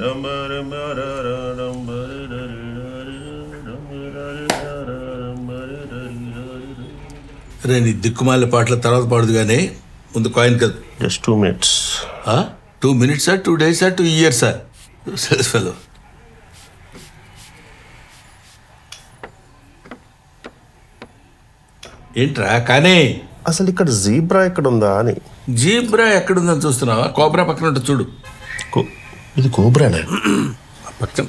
రే నీ దిక్కుమాల పాటల తర్వాత పాడదు కానీ ముందు కాయిన్ కదా. Just 2 minutes. 2 minutes 2 days 2 years fellow. ఏంట్రా కానీ అసలు ఇక్కడ జీబ్రా ఎక్కడ ఉందా అని. జీబ్రా ఎక్కడుందని చూస్తున్నావా? కోబ్రా పక్కన ఉంటుంది చూడు. ఇది కోబ్రానే పక్కన.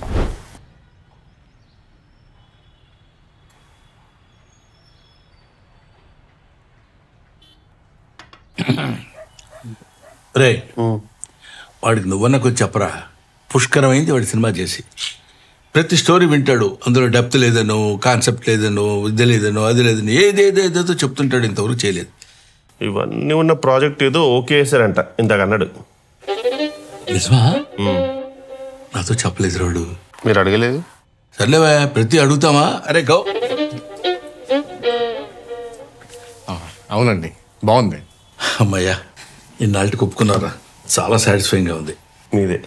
రే వాడికి నువ్వన్నా కొంచెం చెప్పరా. పుష్కరమైంది వాడి సినిమా చేసి. ప్రతి స్టోరీ వింటాడు, అందులో డెప్త్ లేదనో, కాన్సెప్ట్ లేదనో, ఇది లేదనో, అది లేదనో, ఏదేదో చెప్తుంటాడు. ఇంతవరకు చేయలేదు. ఇవన్నీ ఉన్న ప్రాజెక్ట్ ఏదో ఓకే చేశారంట ఇంతకు అన్నాడు. నిజమా? నాతో చెప్పలేదు రాడు. మీరు అడగలేదు? సర్లేవా, ప్రతి అడుగుతామా? అరే గౌ. అవునండి, బాగుంది. అమ్మయ్యా, ఇన్నాళ్ళకి ఒప్పుకున్నారా? చాలా సాటిస్ఫైయింగ్గా ఉంది. మీదే.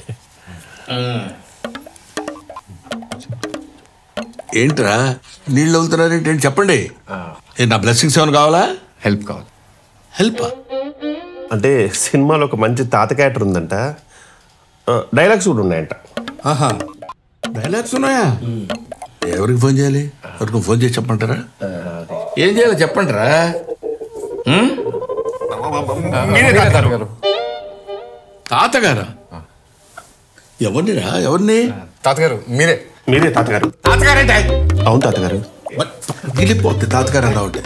ఏంట్రా నీళ్ళు అవుతున్నారేంటి? చెప్పండి. నా బ్లెస్సింగ్స్ ఏమైనా కావాలా? హెల్ప్ కావాలి. హెల్పా? అంటే సినిమాలో ఒక మంచి తాత క్యారెక్టర్ ఉందంట, డైలాగ్స్ కూడా ఉన్నాయంట. డైలాగ్స్ ఉన్నాయా? ఎవరికి ఫోన్ చేయాలి? ఎవరికి ఫోన్ చేసి చెప్పంటారా? ఏం చేయాలి చెప్పంటారా? తాతగారా? ఎవరినిరా? ఎవరిని? తాతగారు మీరే. మీరే తాతగారు? తాతగారేంటే? అవును తాతగారు. గిలిపోతే తాతగారు అన్నా ఉంటే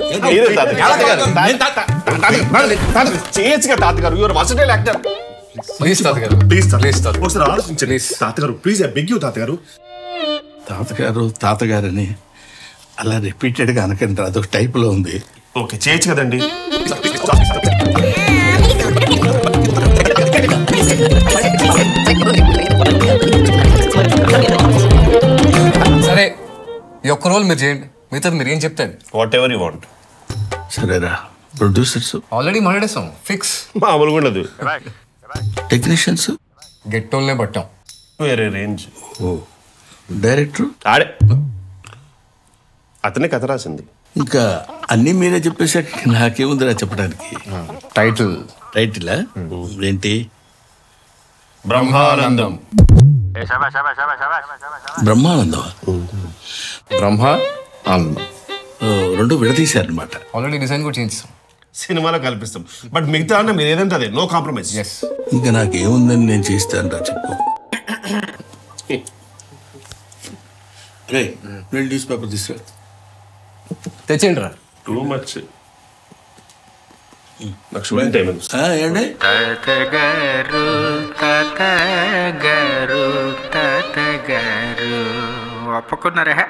చేయొచ్చుగా తాతగారు. Your versatile actor. ప్లీజ్ తాతగారు, ప్లీజ్ ప్లీజ్ తాత. ఒకసారి ఆలోచించండి తాతగారు. ప్లీజ్ ఐ బెగ్ యూ తాతగారు. తాతగారని అలా రిపీటెడ్గా అనకండి, అదొక టైప్లో ఉంది. ఓకే చేయొచ్చు కదండి. సరే, ఈ ఒక్క రోల్ మీరు చేయండి, మిగతాది మీరు ఏం చెప్తాను. Whatever you want. సరేరా. ప్రొడ్యూసర్స్ ఆల్రెడీ మాట్లాడేస్తాం, ఫిక్స్. మామూలుగా ఉండదు. టెక్నీషియన్స్ గెట్టోల్నే పట్టాం. వేరే రేంజ్. ఓ డైరెక్టర్ ఆడే అతనే కథ రాసింది. ఇంకా అన్నీ మీరే చెప్పేసాక నాకేముందిరా చెప్పడానికి. టైటిల్ ఏంటి? బ్రహ్మానందం. బ్రహ్మానందం. బ్రహ్మానందం రెండు విడదీశారనమాట. ఆల్రెడీ డిజైన్ కూడా చేయించాం. సినిమాలో కల్పిస్తాం, బట్ మిగతా అన్న మీరు ఏదంటే అదే, నో కాంప్రమైజ్. ఎస్. ఇంకా నాకేముందని నేను చేస్తాను రా, చెప్పు. రే న్యూస్ పేపర్ తీసుకురా. తెచ్చేయండి రా. Too much. నాకు షూటింగ్ టైం ఏంటి? తాతగారు ఒప్పుకున్నారా?